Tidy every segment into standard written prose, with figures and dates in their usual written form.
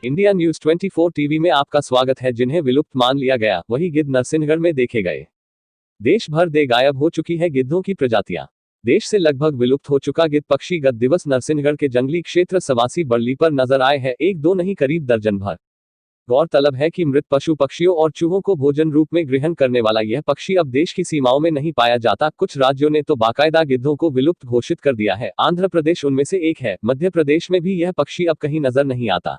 India news 24 TV में आपका स्वागत है। जिन्हें विलुप्त मान लिया गया, वही गिद्ध नरसिंहगढ़ में देखे गए। देश भर दे गायब हो चुकी है गिद्धों की प्रजातियां। देश से लगभग विलुप्त हो चुका गिद्ध पक्षी गत दिवस नरसिंहगढ़ के जंगली क्षेत्र सवासी बरली पर नजर आए हैं। एक दो नहीं, करीब दर्जन भर। गौरतलब है कि मृत पशु पक्षियों और चूहों को भोजन रूप में ग्रहण करने वाला यह पक्षी अब देश की सीमाओं में नहीं पाया जाता। कुछ राज्यों ने तो बाकायदा गिद्धों को विलुप्त घोषित कर दिया है। आंध्र प्रदेश उनमें से एक है। मध्य प्रदेश में भी यह पक्षी अब कहीं नजर नहीं आता।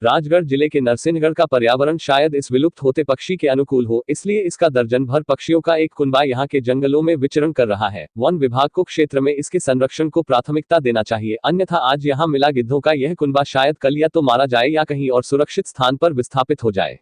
राजगढ़ जिले के नरसिंहगढ़ का पर्यावरण शायद इस विलुप्त होते पक्षी के अनुकूल हो, इसलिए इसका दर्जन भर पक्षियों का एक कुनबा यहां के जंगलों में विचरण कर रहा है। वन विभाग को क्षेत्र में इसके संरक्षण को प्राथमिकता देना चाहिए, अन्यथा आज यहां मिला गिद्धों का यह कुनबा शायद कल या तो मारा जाए या कहीं और सुरक्षित स्थान पर विस्थापित हो जाए।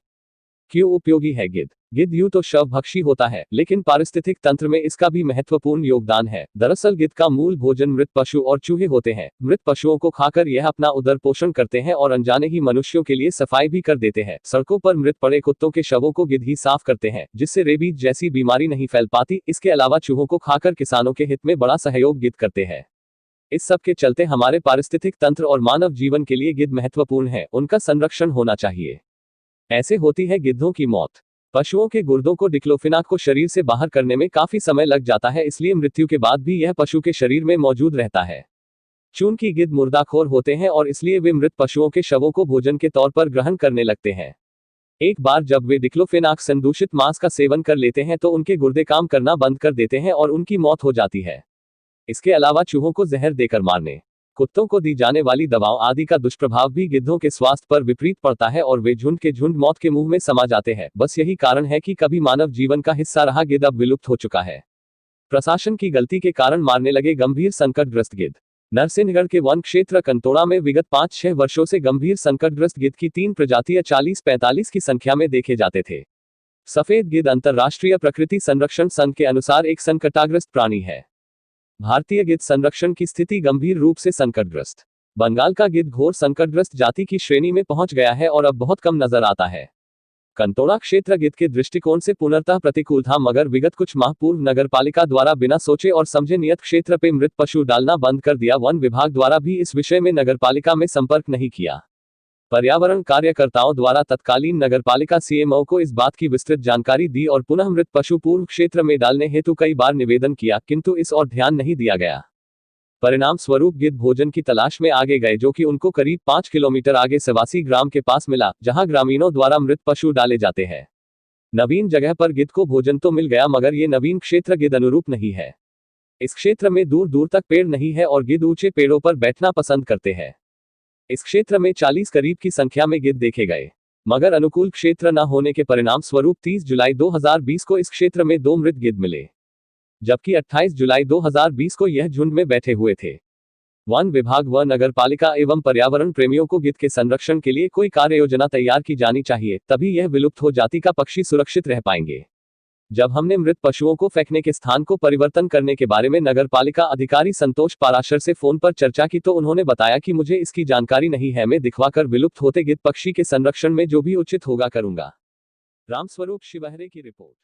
क्यों उपयोगी है गिद्ध? गिद्ध यूं तो शवभक्षी होता है, लेकिन पारिस्थितिक तंत्र में इसका भी महत्वपूर्ण योगदान है। दरअसल गिद्ध का मूल भोजन मृत पशु और चूहे होते हैं। मृत पशुओं को खाकर यह अपना उदर पोषण करते हैं और अनजाने ही मनुष्यों के लिए सफाई भी कर देते हैं। सड़कों पर मृत पड़े कुत्तों के शवों को गिद्ध ही साफ करते हैं, जिससे रेबीज जैसी बीमारी नहीं फैल पाती। इसके अलावा चूहों को खाकर किसानों के हित में बड़ा सहयोग गिद्ध करते हैं। इस सब के चलते हमारे पारिस्थितिक तंत्र और मानव जीवन के लिए गिद्ध महत्वपूर्ण है, उनका संरक्षण होना चाहिए। ऐसे होती है गिद्धों की मौत। पशुओं के गुर्दों को डिक्लोफिनाक को शरीर से बाहर करने में काफी समय लग जाता है, इसलिए मृत्यु के बाद भी यह पशु के शरीर में मौजूद रहता है। चूंकि गिद्ध मुर्दाखोर होते हैं और इसलिए वे मृत पशुओं के शवों को भोजन के तौर पर ग्रहण करने लगते हैं। एक बार जब वे डिक्लोफिनाक संदूषित मांस का सेवन कर लेते हैं तो उनके गुर्दे काम करना बंद कर देते हैं और उनकी मौत हो जाती है। इसके अलावा चूहों को जहर देकर मारने, कुत्तों को दी जाने वाली दवाओं आदि का दुष्प्रभाव भी गिद्धों के स्वास्थ्य पर विपरीत पड़ता है और वे झुंड के झुंड मौत के मुंह में समा जाते हैं। बस यही कारण है कि कभी मानव जीवन का हिस्सा रहा गिद्ध अब विलुप्त हो चुका है। प्रशासन की गलती के कारण मारने लगे गंभीर संकटग्रस्त गिद्ध। नरसिंहगढ़ के वन क्षेत्र कंतोड़ा में विगत 5-6 वर्षों से गंभीर संकटग्रस्त गिद्ध की 3 प्रजातियां 40-45 की संख्या में देखे जाते थे। सफेद गिद्ध अंतर्राष्ट्रीय प्रकृति संरक्षण संघ के अनुसार एक संकटाग्रस्त प्राणी है। भारतीय गिद्ध संरक्षण की स्थिति गंभीर रूप से संकटग्रस्त। बंगाल का गिद्ध घोर संकटग्रस्त जाति की श्रेणी में पहुंच गया है और अब बहुत कम नजर आता है। कंतोड़ा क्षेत्र गिद्ध के दृष्टिकोण से पूर्णतः प्रतिकूल था, मगर विगत कुछ माह पूर्व नगरपालिका द्वारा बिना सोचे और समझे नियत क्षेत्र पे मृत पशु डालना बंद कर दिया। वन विभाग द्वारा भी इस विषय में नगरपालिका में संपर्क नहीं किया। पर्यावरण कार्यकर्ताओं द्वारा तत्कालीन नगरपालिका सीएमओ को इस बात की विस्तृत जानकारी दी और पुनः मृत पशु पूर्व क्षेत्र में डालने हेतु कई बार निवेदन किया, किंतु इस ओर ध्यान नहीं दिया गया। परिणाम स्वरूप गिद्ध भोजन की तलाश में आगे गए, जो कि उनको करीब 5 किलोमीटर आगे सवासी ग्राम के पास मिला, जहां ग्रामीणों द्वारा मृत पशु डाले जाते हैं। नवीन जगह पर गिद्ध को भोजन तो मिल गया, मगर ये नवीन क्षेत्र गिद्ध अनुरूप नहीं है। इस क्षेत्र में दूर दूर तक पेड़ नहीं है और गिद्ध ऊंचे पेड़ों पर बैठना पसंद करते हैं। इस क्षेत्र में 40 करीब की संख्या में गिद्ध देखे गए, मगर अनुकूल क्षेत्र न होने के परिणाम स्वरूप 30 जुलाई 2020 को इस क्षेत्र में 2 मृत गिद्ध मिले, जबकि 28 जुलाई 2020 को यह झुंड में बैठे हुए थे। वन विभाग व नगरपालिका एवं पर्यावरण प्रेमियों को गिद्ध के संरक्षण के लिए कोई कार्य योजना तैयार की जानी चाहिए, तभी यह विलुप्त हो जाति का पक्षी सुरक्षित रह पाएंगे। जब हमने मृत पशुओं को फेंकने के स्थान को परिवर्तन करने के बारे में नगरपालिका अधिकारी संतोष पाराशर से फोन पर चर्चा की तो उन्होंने बताया कि मुझे इसकी जानकारी नहीं है, मैं दिखवाकर विलुप्त होते गिद्ध पक्षी के संरक्षण में जो भी उचित होगा करूंगा। रामस्वरूप शिवहरे की रिपोर्ट।